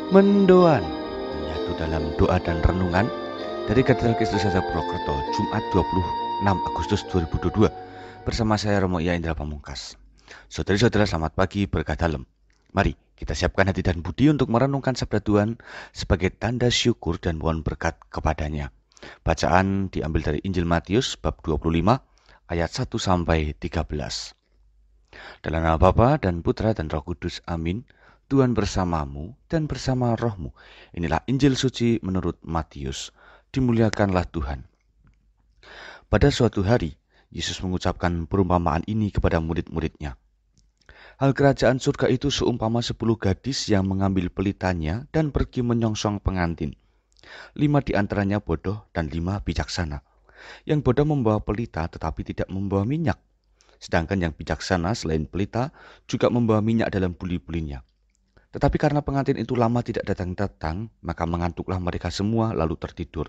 Mendoan, menyatu dalam doa dan renungan dari Katedral Kristus Raja Purwokerto, Jumat 26 Agustus 2022, bersama saya Romo Ia Indra Pamungkas. Saudari-saudara, selamat pagi, berkah dalam. Mari kita siapkan hati dan budi untuk merenungkan sabda Tuhan sebagai tanda syukur dan mohon berkat kepadanya. Bacaan diambil dari Injil Matius bab 25 ayat 1 sampai 13. Dalam nama Bapa dan Putra dan Roh Kudus, amin. Tuhan bersamamu dan bersama rohmu. Inilah Injil suci menurut Matius. Dimuliakanlah Tuhan. Pada suatu hari, Yesus mengucapkan perumpamaan ini kepada murid-muridnya. Hal kerajaan surga itu seumpama 10 gadis yang mengambil pelitanya dan pergi menyongsong pengantin. 5 di antaranya bodoh dan 5 bijaksana. Yang bodoh membawa pelita tetapi tidak membawa minyak. Sedangkan yang bijaksana selain pelita juga membawa minyak dalam buli-bulinya. Tetapi karena pengantin itu lama tidak datang-datang, maka mengantuklah mereka semua lalu tertidur.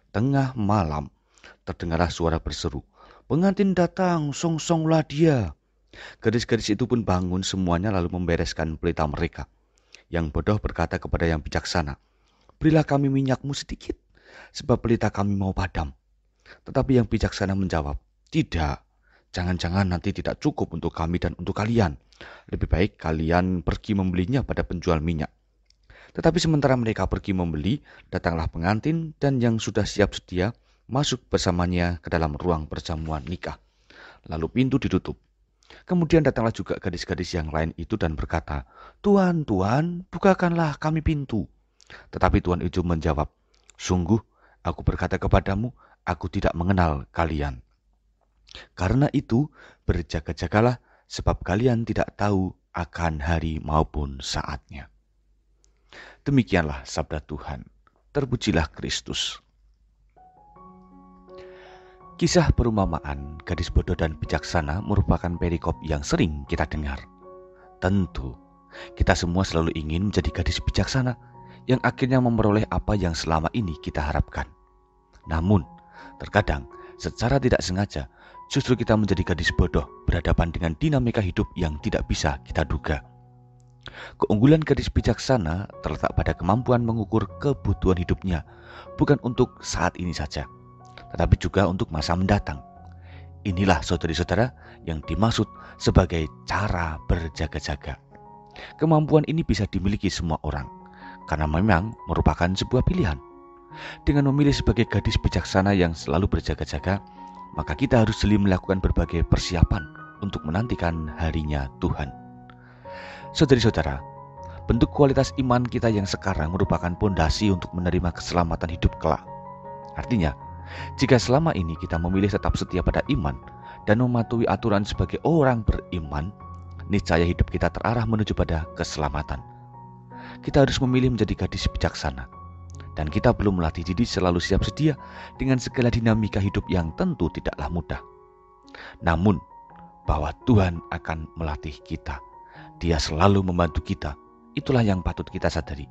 Tengah malam terdengarlah suara berseru, "Pengantin datang, songsonglah dia." Gadis-gadis itu pun bangun semuanya lalu membereskan pelita mereka. Yang bodoh berkata kepada yang bijaksana, "Berilah kami minyakmu sedikit, sebab pelita kami mau padam." Tetapi yang bijaksana menjawab, "Tidak. Jangan-jangan nanti tidak cukup untuk kami dan untuk kalian. Lebih baik kalian pergi membelinya pada penjual minyak." Tetapi sementara mereka pergi membeli, datanglah pengantin dan yang sudah siap sedia masuk bersamanya ke dalam ruang perjamuan nikah. Lalu pintu ditutup. Kemudian datanglah juga gadis-gadis yang lain itu dan berkata, "Tuan, Tuan, bukakanlah kami pintu." Tetapi Tuan itu menjawab, "Sungguh, aku berkata kepadamu, aku tidak mengenal kalian. Karena itu, berjaga-jagalah, sebab kalian tidak tahu akan hari maupun saatnya." Demikianlah sabda Tuhan. Terpujilah Kristus. Kisah perumpamaan gadis bodoh dan bijaksana merupakan perikop yang sering kita dengar. Tentu, kita semua selalu ingin menjadi gadis bijaksana yang akhirnya memperoleh apa yang selama ini kita harapkan. Namun, terkadang secara tidak sengaja, justru kita menjadi gadis bodoh berhadapan dengan dinamika hidup yang tidak bisa kita duga. Keunggulan gadis bijaksana terletak pada kemampuan mengukur kebutuhan hidupnya, bukan untuk saat ini saja, tetapi juga untuk masa mendatang. Inilah saudari-saudara yang dimaksud sebagai cara berjaga-jaga. Kemampuan ini bisa dimiliki semua orang, karena memang merupakan sebuah pilihan. Dengan memilih sebagai gadis bijaksana yang selalu berjaga-jaga, maka kita harus jeli melakukan berbagai persiapan untuk menantikan harinya Tuhan. Saudari-saudara, bentuk kualitas iman kita yang sekarang merupakan pondasi untuk menerima keselamatan hidup kelak. Artinya, jika selama ini kita memilih tetap setia pada iman dan mematuhi aturan sebagai orang beriman, niscaya hidup kita terarah menuju pada keselamatan. Kita harus memilih menjadi gadis bijaksana, dan kita belum melatih diri selalu siap sedia dengan segala dinamika hidup yang tentu tidaklah mudah. Namun, bahwa Tuhan akan melatih kita. Dia selalu membantu kita. Itulah yang patut kita sadari.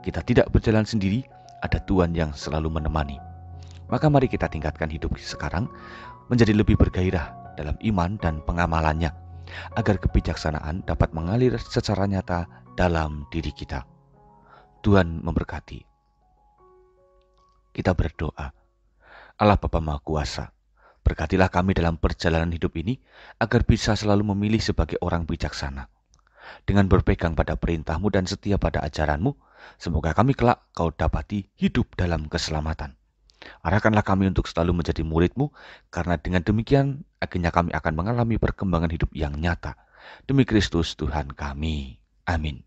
Kita tidak berjalan sendiri, ada Tuhan yang selalu menemani. Maka mari kita tingkatkan hidup sekarang menjadi lebih bergairah dalam iman dan pengamalannya, agar kebijaksanaan dapat mengalir secara nyata dalam diri kita. Tuhan memberkati. Kita berdoa. Allah Bapa Maha Kuasa, berkatilah kami dalam perjalanan hidup ini agar bisa selalu memilih sebagai orang bijaksana. Dengan berpegang pada perintah-Mu dan setia pada ajaran-Mu, semoga kami kelak Kau dapati hidup dalam keselamatan. Arahkanlah kami untuk selalu menjadi murid-Mu, karena dengan demikian akhirnya kami akan mengalami perkembangan hidup yang nyata. Demi Kristus Tuhan kami. Amin.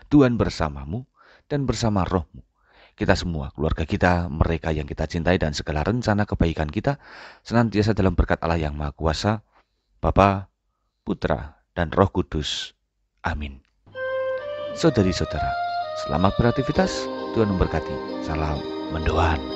Tuhan bersamamu dan bersama roh-Mu. Kita semua, keluarga kita, mereka yang kita cintai dan segala rencana kebaikan kita senantiasa dalam berkat Allah yang Maha Kuasa, Bapa, Putra, dan Roh Kudus. Amin. Saudari-saudara, selamat beraktivitas. Tuhan memberkati. Salam mendoan.